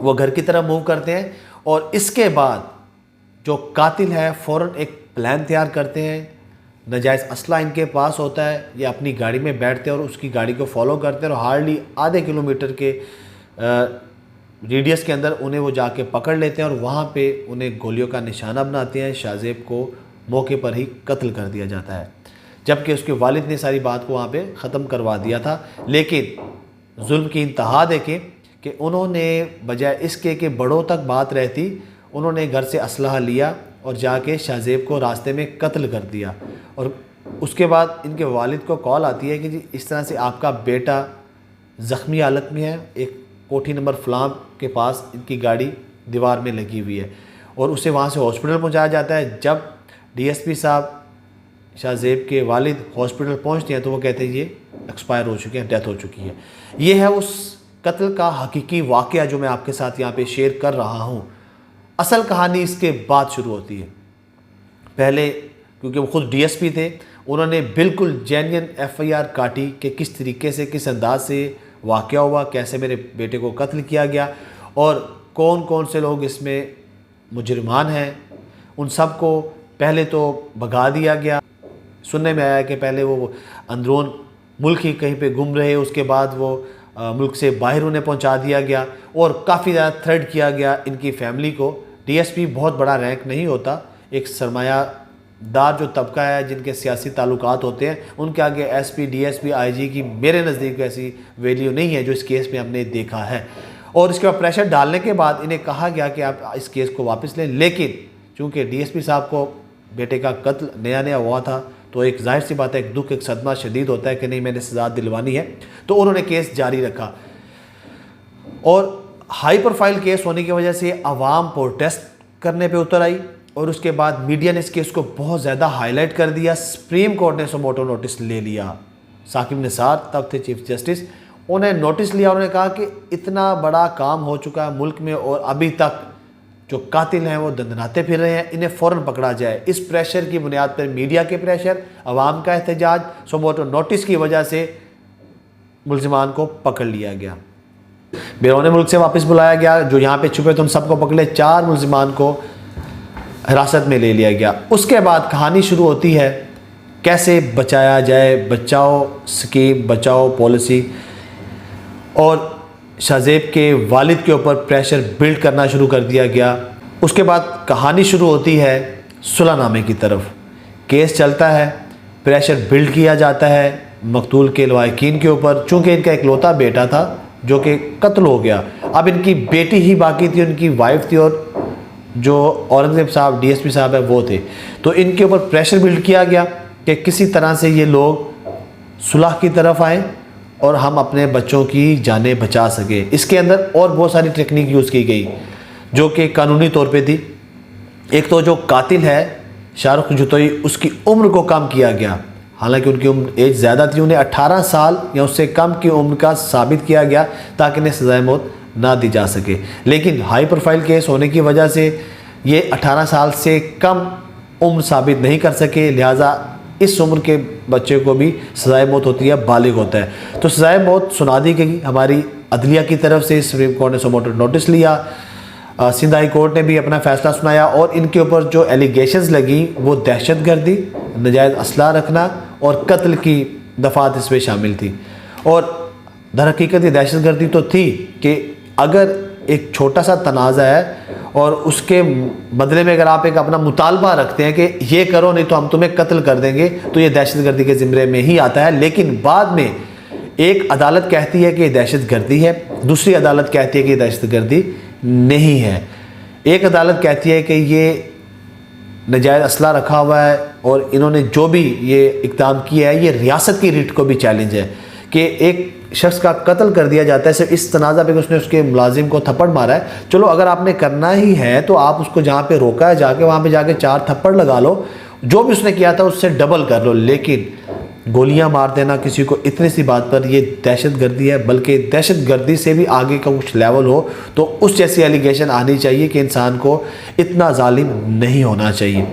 وہ گھر کی طرف موو کرتے ہیں اور اس کے بعد جو قاتل ہے فوراً ایک پلان تیار کرتے ہیں. ناجائز اسلحہ ان کے پاس ہوتا ہے, یہ اپنی گاڑی میں بیٹھتے ہیں اور اس کی گاڑی کو فالو کرتے ہیں اور ہارڈلی آدھے کلومیٹر کے ریڈیس کے اندر انہیں وہ جا کے پکڑ لیتے ہیں اور وہاں پہ انہیں گولیوں کا نشانہ بناتے ہیں. شاہ زیب کو موقع پر ہی قتل کر دیا جاتا ہے, جبکہ اس کے والد نے ساری بات کو وہاں پہ ختم کروا دیا تھا. لیکن ظلم کی انتہا دیکھیں کہ انہوں نے بجائے اس کے کہ بڑوں تک بات رہتی, انہوں نے گھر سے اسلحہ لیا اور جا کے شاہ زیب کو راستے میں قتل کر دیا. اور اس کے بعد ان کے والد کو کال آتی ہے کہ جی اس طرح سے آپ کا بیٹا زخمی حالت میں ہے, ایک کوٹھی نمبر فلاں کے پاس ان کی گاڑی دیوار میں لگی ہوئی ہے, اور اسے وہاں سے ہاسپٹل پہنچایا جاتا ہے. جب ڈی ایس پی صاحب شاہ زیب کے والد ہاسپٹل پہنچتے ہیں تو وہ کہتے ہیں یہ ایکسپائر ہو چکے ہیں, ڈیتھ ہو چکی ہے. یہ ہے اس قتل کا حقیقی واقعہ جو میں آپ کے ساتھ یہاں پہ شیئر کر رہا ہوں. اصل کہانی اس کے بعد شروع ہوتی ہے. پہلے کیونکہ وہ خود ڈی ایس پی تھے, انہوں نے بالکل جینین ایف آئی آر کاٹی کہ کس طریقے سے, کس انداز سے واقعہ ہوا, کیسے میرے بیٹے کو قتل کیا گیا اور کون کون سے لوگ اس میں مجرمان ہیں. ان سب کو پہلے تو بھگا دیا گیا. سننے میں آیا کہ پہلے وہ اندرون ملک ہی کہیں پہ گم رہے, اس کے بعد وہ ملک سے باہر انہیں پہنچا دیا گیا اور کافی زیادہ تھریٹ کیا گیا ان کی فیملی کو. ڈی ایس پی بہت بڑا رینک نہیں ہوتا, ایک سرمایہ دار جو طبقہ ہے جن کے سیاسی تعلقات ہوتے ہیں ان کے آگے S P, D S P, I G کی میرے نزدیک ایسی ویلیو نہیں ہے جو اس کیس میں ہم نے دیکھا ہے. اور اس کے بعد پریشر ڈالنے کے بعد انہیں کہا گیا کہ آپ اس کیس کو واپس لیں, لیکن چونکہ ڈی ایس پی صاحب کو بیٹے کا قتل نیا نیا ہوا تھا تو ایک ظاہر سی بات ہے, ایک دکھ, ایک صدمہ شدید ہوتا ہے کہ نہیں میں نے سزا دلوانی ہے, تو انہوں نے کیس جاری رکھا. اور ہائی پروفائل کیس ہونے کی وجہ سے عوام پروٹیسٹ کرنے پہ اتر آئی اور اس کے بعد میڈیا نے اس کیس کو بہت زیادہ ہائی لائٹ کر دیا. سپریم کورٹ نے سو موٹو نوٹس لے لیا. ثاقب نثار تب تھے چیف جسٹس, انہیں نوٹس لیا, انہوں نے کہا کہ اتنا بڑا کام ہو چکا ہے ملک میں اور ابھی تک جو قاتل ہیں وہ دندناتے پھر رہے ہیں, انہیں فوراً پکڑا جائے. اس پریشر کی بنیاد پر میڈیا کے پریشر, عوام کا احتجاج, سو موٹو نوٹس کی وجہ سے ملزمان کو پکڑ لیا گیا. بیرون ملک سے واپس بلایا گیا, جو یہاں پہ چھپے تھے ان سب کو پکڑے, 4 ملزمان کو حراست میں لے لیا گیا. اس کے بعد کہانی شروع ہوتی ہے کیسے بچایا جائے, بچاؤ سکیم, بچاؤ پالیسی, اور شاہ زیب کے والد کے اوپر پریشر بلڈ کرنا شروع کر دیا گیا. اس کے بعد کہانی شروع ہوتی ہے صلح نامے کی طرف. کیس چلتا ہے, پریشر بلڈ کیا جاتا ہے مقتول کے لواحقین کے اوپر, چونکہ ان کا اکلوتا بیٹا تھا جو کہ قتل ہو گیا. اب ان کی بیٹی ہی باقی تھی, ان کی وائف تھی, اور جو اورنگزیب صاحب ڈی ایس پی صاحب ہے وہ تھے. تو ان کے اوپر پریشر بلڈ کیا گیا کہ کسی طرح سے یہ لوگ صلح کی طرف آئیں اور ہم اپنے بچوں کی جانیں بچا سکیں. اس کے اندر اور بہت ساری ٹیکنیک یوز کی گئی جو کہ قانونی طور پہ تھی. ایک تو جو قاتل ہے شاہ رخ جتوئی, اس کی عمر کو کم کیا گیا, حالانکہ ان کی عمر ایج زیادہ تھی, انہیں 18 سال یا اس سے کم کی عمر کا ثابت کیا گیا تاکہ انہیں سزائے موت نہ دی جا سکے. لیکن ہائی پروفائل کیس ہونے کی وجہ سے یہ 18 سال سے کم عمر ثابت نہیں کر سکے, لہٰذا اس عمر کے بچے کو بھی سزائے موت ہوتی ہے, بالغ ہوتا ہے. تو سزائے موت سنا دی گئی ہماری عدلیہ کی طرف سے. سپریم کورٹ نے سو موٹو نوٹس لیا, سندھ ہائی کورٹ نے بھی اپنا فیصلہ سنایا, اور ان کے اوپر جو ایلیگیشنز لگیں وہ دہشت گردی, ناجائز اسلحہ رکھنا اور قتل کی دفعات اس میں شامل تھی. اور در حقیقت یہ دہشت گردی تو تھی کہ اگر ایک چھوٹا سا تنازع ہے اور اس کے بدلے میں اگر آپ ایک اپنا مطالبہ رکھتے ہیں کہ یہ کرو نہیں تو ہم تمہیں قتل کر دیں گے, تو یہ دہشت گردی کے زمرے میں ہی آتا ہے. لیکن بعد میں ایک عدالت کہتی ہے کہ یہ دہشت گردی ہے, دوسری عدالت کہتی ہے کہ یہ دہشت گردی نہیں ہے. ایک عدالت کہتی ہے کہ یہ ناجائز اسلحہ رکھا ہوا ہے اور انہوں نے جو بھی یہ اقدام کیا ہے یہ ریاست کی ریٹ کو بھی چیلنج ہے کہ ایک شخص کا قتل کر دیا جاتا ہے صرف اس تنازع پہ کہ اس نے اس کے ملازم کو تھپڑ مارا ہے. چلو اگر آپ نے کرنا ہی ہے تو آپ اس کو جہاں پہ روکا ہے جا کے وہاں پہ جا کے 4 تھپڑ لگا لو, جو بھی اس نے کیا تھا اس سے ڈبل کر لو. لیکن گولیاں مار دینا کسی کو اتنی سی بات پر یہ دہشت گردی ہے, بلکہ دہشت گردی سے بھی آگے کا کچھ لیول ہو تو اس جیسی ایلیگیشن آنی چاہیے کہ انسان کو اتنا ظالم نہیں ہونا چاہیے.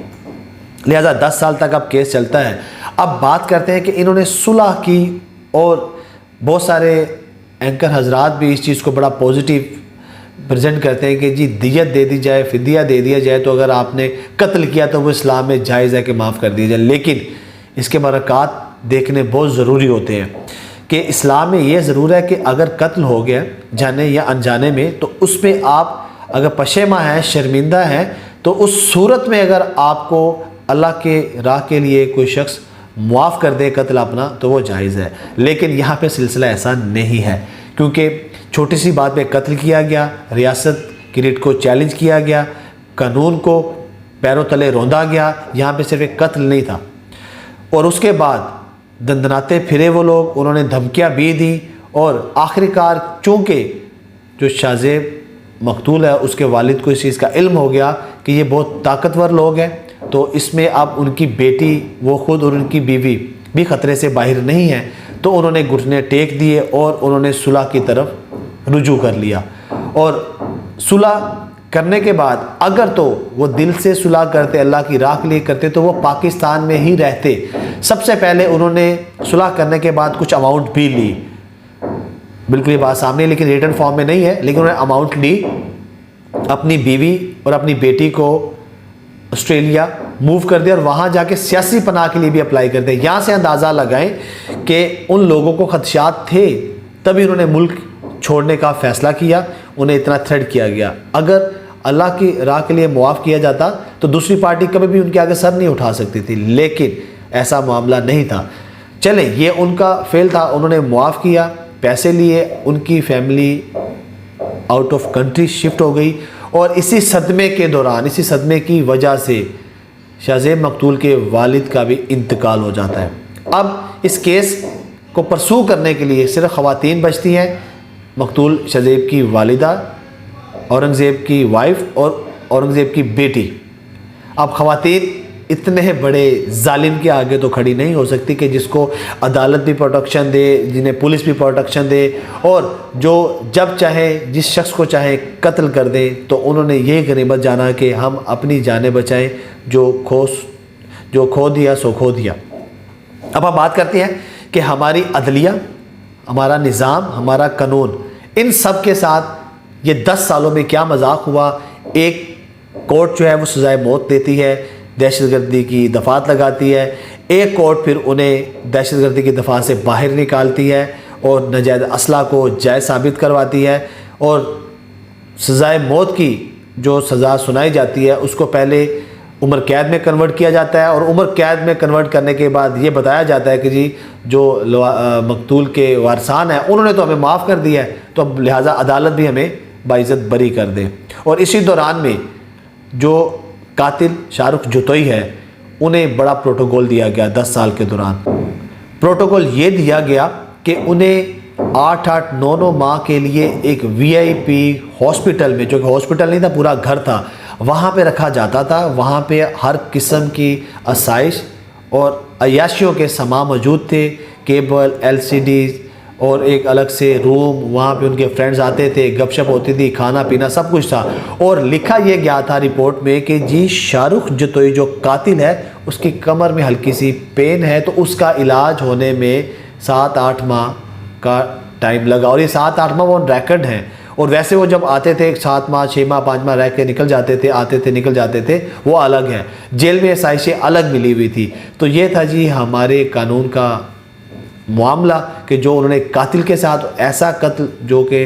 لہذا 10 سال تک اب کیس چلتا ہے. اب بات کرتے ہیں کہ انہوں نے صلح کی, اور بہت سارے اینکر حضرات بھی اس چیز کو بڑا پازیٹیو پریزنٹ کرتے ہیں کہ جی دیت دے دی جائے، فدیہ دے دیا جائے، تو اگر آپ نے قتل کیا تو وہ اسلام میں جائز ہے کہ معاف کر دیا جائے۔ لیکن اس کے برکات دیکھنے بہت ضروری ہوتے ہیں کہ اسلام میں یہ ضرور ہے کہ اگر قتل ہو گیا جانے یا انجانے میں، تو اس میں آپ اگر پشیماں ہیں، شرمندہ ہیں، تو اس صورت میں اگر آپ کو اللہ کے راہ کے لیے کوئی شخص معاف کر دے قتل اپنا، تو وہ جائز ہے۔ لیکن یہاں پہ سلسلہ ایسا نہیں ہے، کیونکہ چھوٹی سی بات پہ قتل کیا گیا، ریاست کی ریٹ کو چیلنج کیا گیا، قانون کو پیروں تلے روندا گیا۔ یہاں پہ صرف ایک قتل نہیں تھا، اور اس کے بعد دندناتے پھرے وہ لوگ، انہوں نے دھمکیاں بھی دیں، اور آخری کار چونکہ جو شاہ زیب مقتول ہے اس کے والد کو اس چیز کا علم ہو گیا کہ یہ بہت طاقتور لوگ ہیں، تو اس میں اب ان کی بیٹی، وہ خود اور ان کی بیوی بھی خطرے سے باہر نہیں ہیں، تو انہوں نے گھٹنے ٹیک دیے اور انہوں نے صلح کی طرف رجوع کر لیا۔ اور صلح کرنے کے بعد اگر تو وہ دل سے صلح کرتے، اللہ کی راہ کے لیے کرتے، تو وہ پاکستان میں ہی رہتے۔ سب سے پہلے انہوں نے صلح کرنے کے بعد کچھ اماؤنٹ بھی لی، بالکل یہ بات سامنے، لیکن ریٹن فارم میں نہیں ہے، لیکن انہوں نے اماؤنٹ لی، اپنی بیوی اور اپنی بیٹی کو آسٹریلیا موو کر دیا، اور وہاں جا کے سیاسی پناہ کے لیے بھی اپلائی کر دیا۔ یہاں سے اندازہ لگائیں کہ ان لوگوں کو خدشات تھے، تبھی انہوں نے ملک چھوڑنے کا فیصلہ کیا، انہیں اتنا تھریٹ کیا گیا۔ اگر اللہ کی راہ کے لیے معاف کیا جاتا تو دوسری پارٹی کبھی بھی ان کے آگے سر نہیں اٹھا سکتی تھی، لیکن ایسا معاملہ نہیں تھا۔ چلیں، یہ ان کا فیل تھا، انہوں نے معاف کیا، پیسے لیے، ان کی family out of country shift ہو گئی، اور اسی صدمے کے دوران، اسی صدمے کی وجہ سے شاہ زیب مقتول کے والد کا بھی انتقال ہو جاتا ہے۔ اب اس کیس کو پرسو کرنے کے لیے صرف خواتین بچتی ہیں، مقتول شاہ زیب کی والدہ، اورنگزیب کی وائف اور اورنگزیب کی بیٹی۔ اب خواتین اتنے بڑے ظالم کے آگے تو کھڑی نہیں ہو سکتی کہ جس کو عدالت بھی پروٹیکشن دے، جنہیں پولیس بھی پروٹیکشن دے، اور جو جب چاہے جس شخص کو چاہے قتل کر دے۔ تو انہوں نے یہ غنیمت جانا کہ ہم اپنی جانیں بچائیں، جو کھو دیا سو کھو دیا۔ اب ہم بات کرتے ہیں کہ ہماری عدلیہ، ہمارا نظام، ہمارا قانون، ان سب کے ساتھ یہ 10 سالوں میں کیا مذاق ہوا۔ ایک کورٹ جو ہے وہ سزائے موت دیتی ہے، دہشت گردی کی دفعات لگاتی ہے، ایک کورٹ پھر انہیں دہشت گردی کی دفعات سے باہر نکالتی ہے اور ناجائز اسلحہ کو جائز ثابت کرواتی ہے، اور سزائے موت کی جو سزا سنائی جاتی ہے اس کو پہلے عمر قید میں کنورٹ کیا جاتا ہے، اور عمر قید میں کنورٹ کرنے کے بعد یہ بتایا جاتا ہے کہ جی جو مقتول کے وارثان ہیں انہوں نے تو ہمیں معاف کر دیا ہے، تو اب لہٰذا عدالت بھی ہمیں باعزت بری کر دے۔ اور اسی دوران میں جو قاتل شاہ رخ جتوئی ہے انہیں بڑا پروٹوکول دیا گیا 10 سال کے دوران۔ پروٹوکول یہ دیا گیا کہ انہیں 8-8 9 ماہ کے لیے ایک VIP ہاسپٹل میں، جو کہ ہاسپٹل نہیں تھا پورا گھر تھا، وہاں پہ رکھا جاتا تھا۔ وہاں پہ ہر قسم کی آسائش اور عیاشیوں کے سامان موجود تھے، کیبل، LCD، اور ایک الگ سے روم، وہاں پہ ان کے فرینڈز آتے تھے، گپ شپ ہوتی تھی، کھانا پینا سب کچھ تھا۔ اور لکھا یہ گیا تھا رپورٹ میں کہ جی شاہ رخ جتوئی جو قاتل ہے اس کی کمر میں ہلکی سی پین ہے، تو اس کا علاج ہونے میں 7-8 ماہ کا ٹائم لگا، اور یہ 7-8 ماہ وہ ریکارڈ ہیں۔ اور ویسے وہ جب آتے تھے 7 ماہ 6 ماہ 5 ماہ رہ کے نکل جاتے تھے، آتے تھے نکل جاتے تھے، وہ الگ ہے۔ جیل میں آسائشیں الگ ملی ہوئی تھی۔ تو یہ تھا جی ہمارے قانون کا معاملہ کہ جو انہوں نے قاتل کے ساتھ ایسا قتل، جو کہ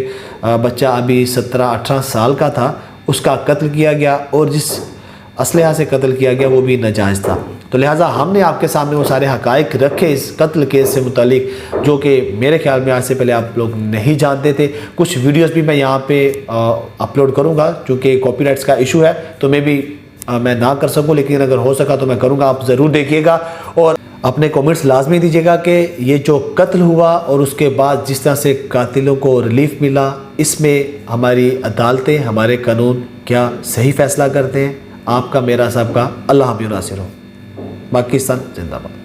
بچہ ابھی 17-18 سال کا تھا، اس کا قتل کیا گیا، اور جس اسلحہ سے قتل کیا گیا وہ بھی ناجائز تھا۔ تو لہٰذا ہم نے آپ کے سامنے وہ سارے حقائق رکھے اس قتل کیس سے متعلق، جو کہ میرے خیال میں آج سے پہلے آپ لوگ نہیں جانتے تھے۔ کچھ ویڈیوز بھی میں یہاں پہ اپلوڈ کروں گا، چونکہ کاپی رائٹس کا ایشو ہے تو میں نہ کر سکوں، لیکن اگر ہو سکا تو میں کروں گا، آپ ضرور دیکھیے گا، اور اپنے کومنٹس لازمی دیجیے گا کہ یہ جو قتل ہوا اور اس کے بعد جس طرح سے قاتلوں کو ریلیف ملا، اس میں ہماری عدالتیں، ہمارے قانون کیا صحیح فیصلہ کرتے ہیں۔ آپ کا، میرا، سب کا اللہ حافظ ناصر ہو۔ پاکستان زندہ باد۔